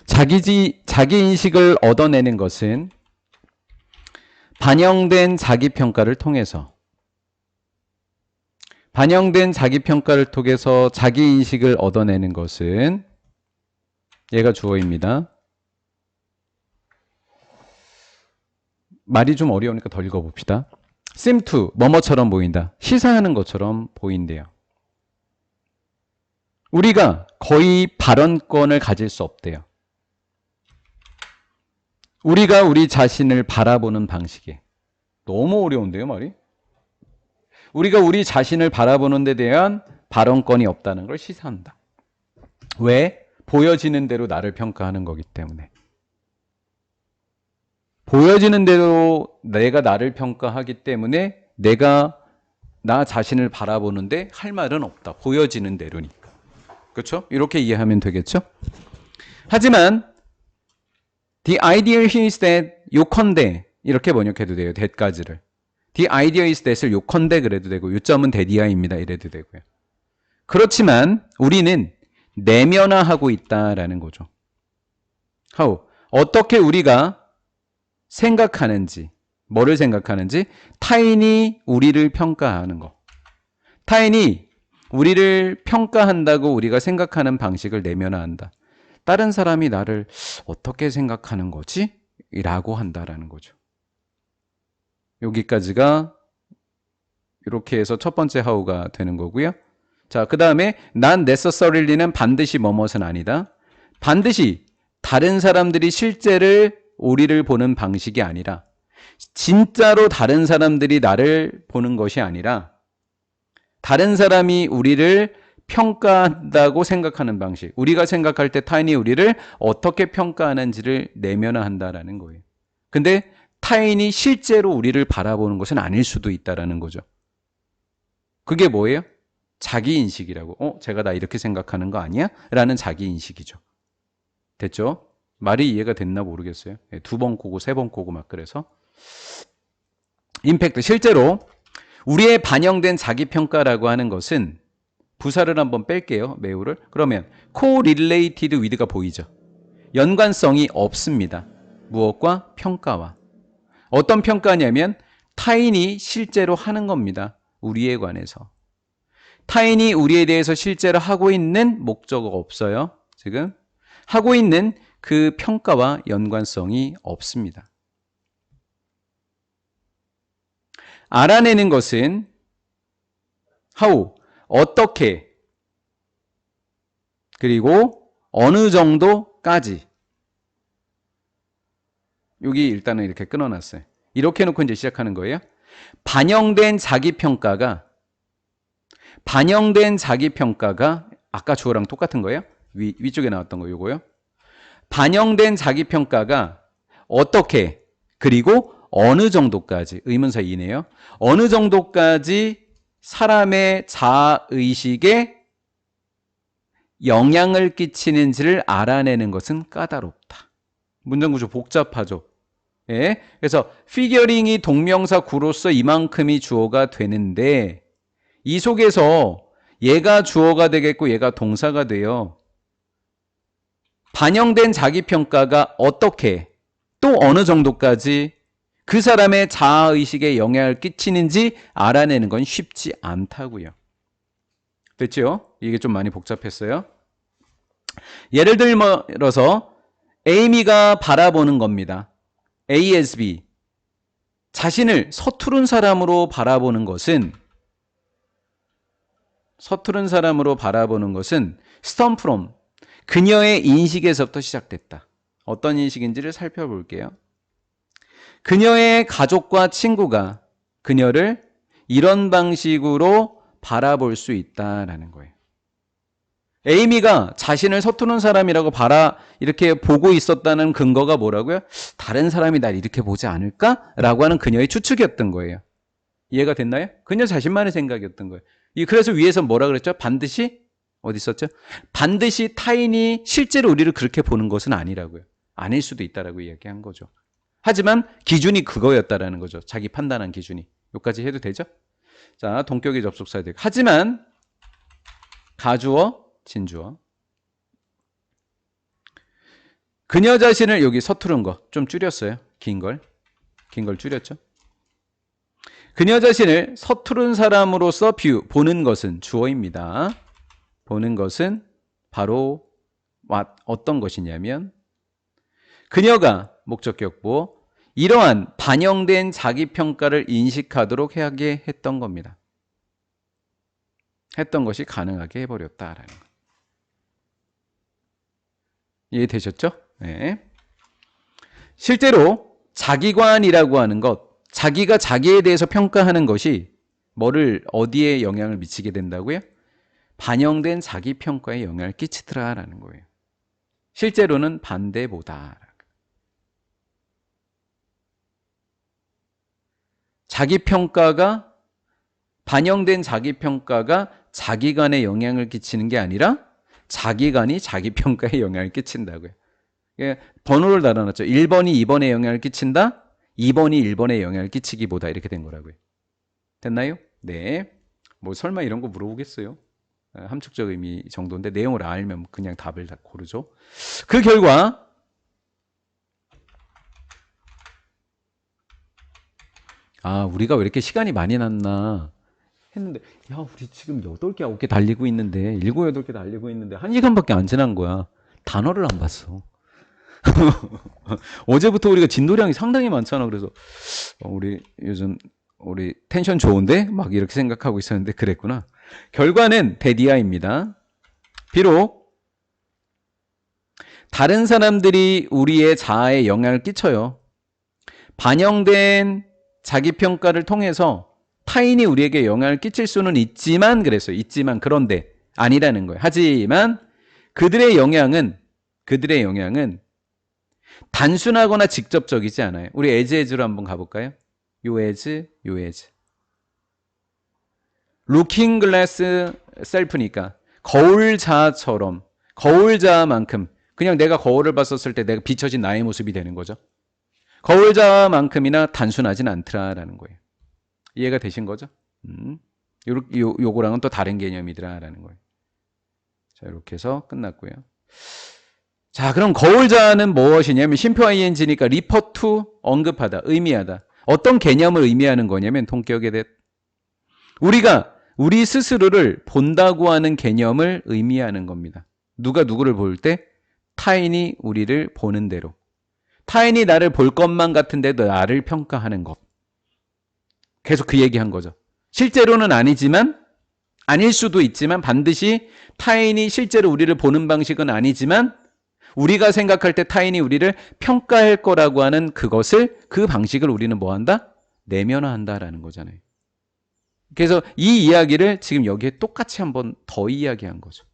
자기인식을 얻어내는 것은 반영된 자기평가를 통해서 자기인식을 얻어내는 것은 얘가 주어입니다. 말이 좀 어려우니까 더 읽어봅시다. seem to, 뭐뭐처럼 보인다. 시사하는 것처럼 보인대요. 우리가 거의 발언권을 가질 수 없대요. 우리가 우리 자신을 바라보는 방식에. 너무 어려운데요, 말이? 우리가 우리 자신을 바라보는 데 대한 발언권이 없다는 걸 시사한다. 왜? 보여지는 대로 나를 평가하는 거기 때문에. 보여지는 대로 내가 나를 평가하기 때문에 내가 나 자신을 바라보는데 할 말은 없다. 보여지는 대로니까. 그렇죠? 이렇게 이해하면 되겠죠? 하지만 the idea is that 요컨대 이렇게 번역해도 돼요. that까지를. The idea is that을 요컨대 그래도 되고 요점은 that이야입니다. 이래도 되고요. 그렇지만 우리는 내면화하고 있다라는 거죠. How? 어떻게 우리가 생각하는지, 뭐를 생각하는지, 타인이 우리를 평가하는 거. 타인이 우리를 평가한다고 우리가 생각하는 방식을 내면화한다. 다른 사람이 나를 어떻게 생각하는 거지? 라고 한다라는 거죠. 여기까지가 이렇게 해서 첫 번째 how가 되는 거고요. 자, 그 다음에 난 necessary는 반드시 뭐뭇은 아니다. 반드시 다른 사람들이 실제를 우리를 보는 방식이 아니라 진짜로 다른 사람들이 나를 보는 것이 아니라 다른 사람이 우리를 평가한다고 생각하는 방식. 우리가 생각할 때 타인이 우리를 어떻게 평가하는지를 내면화한다라는 거예요. 근데 타인이 실제로 우리를 바라보는 것은 아닐 수도 있다라는 거죠. 그게 뭐예요? 자기인식이라고. 제가 나 이렇게 생각하는 거 아니야? 라는 자기인식이죠. 됐죠? 말이 이해가 됐나 모르겠어요. 2번 꼬고 3번 꼬고 막 그래서. 임팩트. 실제로 우리의 반영된 자기평가라고 하는 것은 부사를 한번 뺄게요. 매우를. 그러면 correlated with가 보이죠. 연관성이 없습니다. 무엇과? 평가와. 어떤 평가냐면 타인이 실제로 하는 겁니다. 우리에 관해서. 타인이 우리에 대해서 실제로 하고 있는 목적어가 없어요. 지금 하고 있는 그 평가와 연관성이 없습니다. 알아내는 것은 how, 어떻게, 그리고 어느 정도까지. 여기 일단은 이렇게 끊어놨어요. 이렇게 해놓고 이제 시작하는 거예요. 반영된 자기평가가 아까 주어랑 똑같은 거예요. 위쪽에 나왔던 거 요거요. 반영된 자기평가가 어떻게 그리고 어느 정도까지 의문사 이네요. 어느 정도까지 사람의 자아의식에 영향을 끼치는지를 알아내는 것은 까다롭다. 문장구조 복잡하죠. 예? 그래서 피겨링이 동명사 구로서 이만큼이 주어가 되는데 이 속에서 얘가 주어가 되겠고 얘가 동사가 돼요. 반영된 자기평가가 어떻게 또 어느 정도까지 그 사람의 자아의식에 영향을 끼치는지 알아내는 건 쉽지 않다고요. 됐죠? 이게 좀 많이 복잡했어요. 예를 들어서 에이미가 바라보는 겁니다. A as B. 자신을 서투른 사람으로 바라보는 것은 스톰 프롬 그녀의 인식에서부터 시작됐다. 어떤 인식인지를 살펴볼게요. 그녀의 가족과 친구가 그녀를 이런 방식으로 바라볼 수 있다라는 거예요. 에이미가 자신을 서투른 사람이라고 이렇게 보고 있었다는 근거가 뭐라고요? 다른 사람이 날 이렇게 보지 않을까라고 하는 그녀의 추측이었던 거예요. 이해가 됐나요? 그녀 자신만의 생각이었던 거예요. 그래서 위에서 뭐라 그랬죠? 반드시 어디 있었죠? 반드시 타인이 실제로 우리를 그렇게 보는 것은 아니라고요. 아닐 수도 있다라고 이야기한 거죠. 하지만 기준이 그거였다라는 거죠. 자기 판단한 기준이. 여기까지 해도 되죠? 자, 동격의 접속사야 되고. 하지만 가주어, 진주어. 그녀 자신을 여기 서투른 거 좀 줄였어요. 긴 걸 줄였죠. 그녀 자신을 서투른 사람으로서 보는 것은 주어입니다. 보는 것은 바로 어떤 것이냐면 그녀가 목적격보 이러한 반영된 자기평가를 인식하도록 하게 했던 겁니다. 했던 것이 가능하게 해버렸다라는 거. 이해되셨죠? 네. 실제로 자기관이라고 하는 것, 자기가 자기에 대해서 평가하는 것이 어디에 영향을 미치게 된다고요? 반영된 자기평가에 영향을 끼치더라라는 거예요. 실제로는 반대보다. 자기평가가 반영된 자기평가가 자기관에 영향을 끼치는 게 아니라 자기관이 자기평가에 영향을 끼친다고요. 번호를 달아놨죠. 1번이 2번에 영향을 끼친다. 2번이 1번에 영향을 끼치기보다 이렇게 된 거라고요. 됐나요? 네. 뭐 설마 이런 거 물어보겠어요? 함축적 의미 정도인데 내용을 알면 그냥 답을 다 고르죠. 그 결과 우리가 왜 이렇게 시간이 많이 났나 했는데 우리 지금 8개, 9개 달리고 있는데 7, 8개 달리고 있는데 1시간밖에 안 지난 거야. 단어를 안 봤어. 어제부터 우리가 진도량이 상당히 많잖아. 그래서 우리 요즘 우리 텐션 좋은데? 막 이렇게 생각하고 있었는데 그랬구나. 결과는 데디아입니다. 비록 다른 사람들이 우리의 자아에 영향을 끼쳐요. 반영된 자기평가를 통해서 타인이 우리에게 영향을 끼칠 수는 있지만 그랬어요. 그런데 아니라는 거예요. 하지만 그들의 영향은 단순하거나 직접적이지 않아요. 우리 에즈로 한번 가볼까요? 요 에즈. 루킹 글래스 셀프니까 거울자처럼 거울자만큼 그냥 내가 거울을 봤었을 때 내가 비춰진 나의 모습이 되는 거죠. 거울자만큼이나 단순하진 않더라라는 거예요. 이해가 되신 거죠? 요거랑은 또 다른 개념이더라라는 거예요. 자, 이렇게 해서 끝났고요. 자, 그럼 거울자는 무엇이냐면 심표 ing니까 refer to 언급하다, 의미하다. 어떤 개념을 의미하는 거냐면 동격에 대해 우리가 우리 스스로를 본다고 하는 개념을 의미하는 겁니다. 누가 누구를 볼 때? 타인이 우리를 보는 대로. 타인이 나를 볼 것만 같은데도 나를 평가하는 것. 계속 그 얘기한 거죠. 실제로는 아닐 수도 있지만 반드시 타인이 실제로 우리를 보는 방식은 아니지만 우리가 생각할 때 타인이 우리를 평가할 거라고 하는 그 방식을 우리는 뭐한다? 내면화한다라는 거잖아요. 그래서 이 이야기를 지금 여기에 똑같이 한번 더 이야기한 거죠.